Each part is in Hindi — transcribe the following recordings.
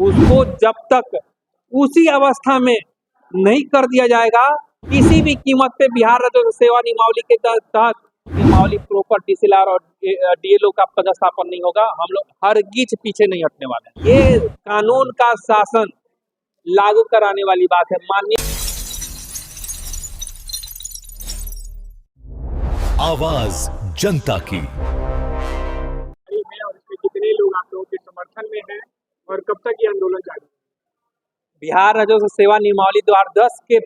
उसको जब तक उसी अवस्था में नहीं कर दिया जाएगा, किसी भी कीमत पे बिहार राजस्व सेवा नियमावली के तहत नियमावली प्रॉपर डीसीएलआर और डीएलओ का पदस्थापन नहीं होगा। हम लोग हरगिज पीछे नहीं हटने वाले हैं। ये कानून का शासन लागू कराने वाली बात है। माननीय आवाज जनता की। और इसमें कितने लोग आप लोगों के समर्थन में हैं और कब तक ये आंदोलन जारी? बिहार राजस्व सेवा नियमावली 2010 के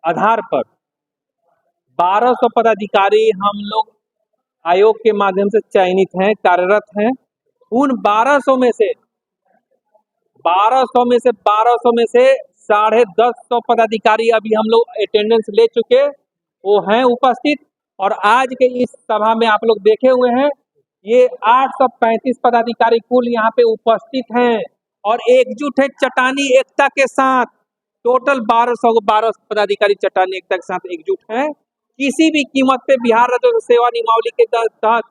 आधार पर 1200 पदाधिकारी हम लोग आयोग के माध्यम से चयनित हैं, कार्यरत हैं। उन 1200 में से 1,250 पदाधिकारी अभी हम लोग अटेंडेंस ले चुके, वो हैं उपस्थित। और आज के इस सभा में आप लोग देखे हुए हैं, ये 835 पदाधिकारी कुल यहाँ पे उपस्थित हैं और एकजुट है चट्टानी एकता के साथ। टोटल 1200 पदाधिकारी चट्टानी एकता के साथ एकजुट हैं। किसी भी कीमत पे बिहार राजस्व सेवा नियमावली के तहत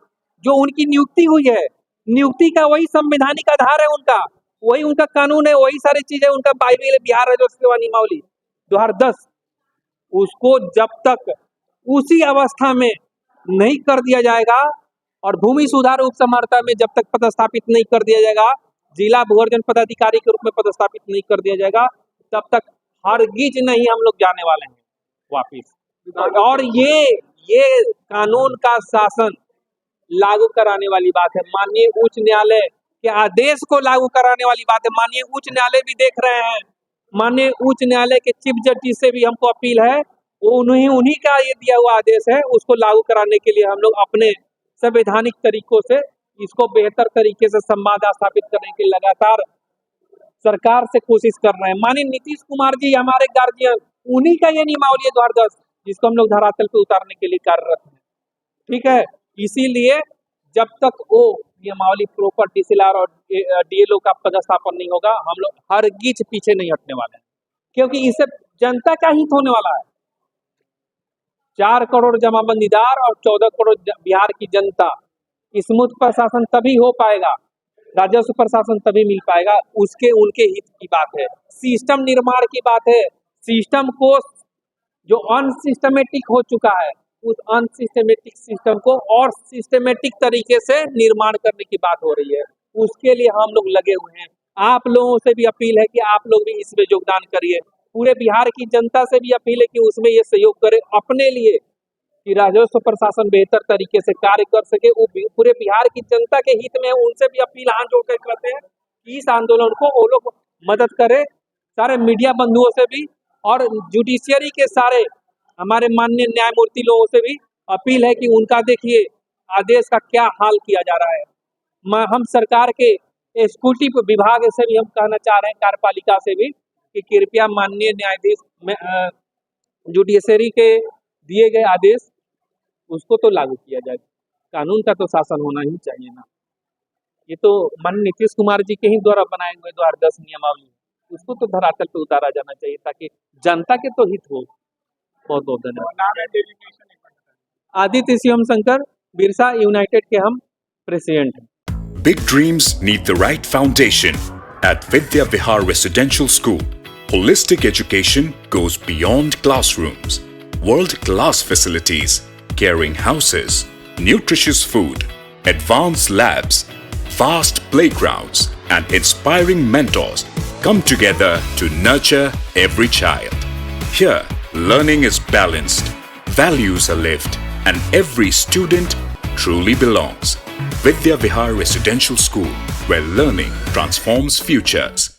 जो उनकी नियुक्ति हुई है, नियुक्ति का वही संवैधानिक आधार है, उनका वही उनका कानून है, वही सारी चीजें उनका बाइबिल है, बिहार राजस्व सेवा नियमावली 2010। उसको जब तक उसी अवस्था में नहीं कर दिया जाएगा और भूमि सुधार उप समर्था में जब तक पदस्थापित नहीं कर दिया जाएगा, जिला भूअर्जन पदाधिकारी के रूप में पदस्थापित नहीं कर दिया जाएगा, तब तक हरगिज नहीं हम लोग जाने वाले हैं वापिस। और ये कानून का शासन लागू कराने वाली बात है। माननीय उच्च न्यायालय के आदेश को लागू कराने वाली बात है। माननीय उच्च न्यायालय भी देख रहे हैं। माननीय उच्च न्यायालय के चीफ जस्टिस से भी हमको अपील है, वो उन्हीं का ये दिया हुआ आदेश है, उसको लागू कराने के लिए हम लोग अपने संवैधानिक तरीकों से इसको बेहतर तरीके से संवाद स्थापित करने के लगातार सरकार से कोशिश कर रहे हैं। माननीय नीतीश कुमार जी हमारे गार्जियन, उन्हीं का ये नियमावली 2010 जिसको हम लोग धरातल पे उतारने के लिए कार्यरत हैं। ठीक है, इसीलिए जब तक वो नियमावली प्रॉपर डीसीएलआर और डीएलओ का पदस्थापन नहीं होगा, हम लोग हरगिज पीछे नहीं हटने वाले हैं, क्योंकि इससे जनता का हित होने वाला है। 4 करोड़ जमाबंदीदार और 14 करोड़ बिहार की जनता, स्मूथ प्रशासन तभी हो पाएगा, राजस्व प्रशासन तभी मिल पाएगा, उनके हित की बात है, सिस्टम निर्माण की बात है। सिस्टम को जो अनसिस्टमेटिक हो चुका है, उस अनसिस्टमेटिक सिस्टम को और सिस्टमेटिक तरीके से निर्माण करने की बात हो रही है। उसके लिए हम लोग लगे हुए हैं। आप लोगों से भी अपील है कि आप लोग भी इसमें योगदान करिए। पूरे बिहार की जनता से भी अपील है कि उसमें ये सहयोग करे अपने लिए, कि राजस्व प्रशासन बेहतर तरीके से कार्य कर सके। वो पूरे बिहार की जनता के हित में है। उनसे भी अपील हाथ जोड़ कर करते हैं कि इस आंदोलन को वो लोग मदद करे। सारे मीडिया बंधुओं से भी और जुडिशियरी के सारे हमारे माननीय न्यायमूर्ति लोगों से भी अपील है कि उनका देखिए आदेश का क्या हाल किया जा रहा है। हम सरकार के एग्जीक्यूटिव विभाग से भी हम कहना चाह रहे हैं, कार्यपालिका से भी, कि कृपया माननीय न्यायाधीश जुडिशियरी के दिए गए आदेश उसको तो लागू किया जाए। कानून का तो शासन होना ही चाहिए ना। ये तो माननीय नीतीश कुमार जी के ही द्वारा बनाए हुए 2010 नियमावली, उसको तो धरातल पे उतारा जाना चाहिए ताकि जनता के तो हित हो। बहुत बहुत धन्यवाद। आदित्य शिवम शंकर, बिरसा यूनाइटेड के हम प्रेसिडेंट हैं। Big dreams need the right foundation. At Vidya Vihar Residential School, holistic education goes beyond classrooms. World-class facilities, caring houses, nutritious food, advanced labs, vast playgrounds, and inspiring mentors come together to nurture every child. Here, learning is balanced, values are lived, and every student truly belongs. Vidya Vihar Residential School, where learning transforms futures.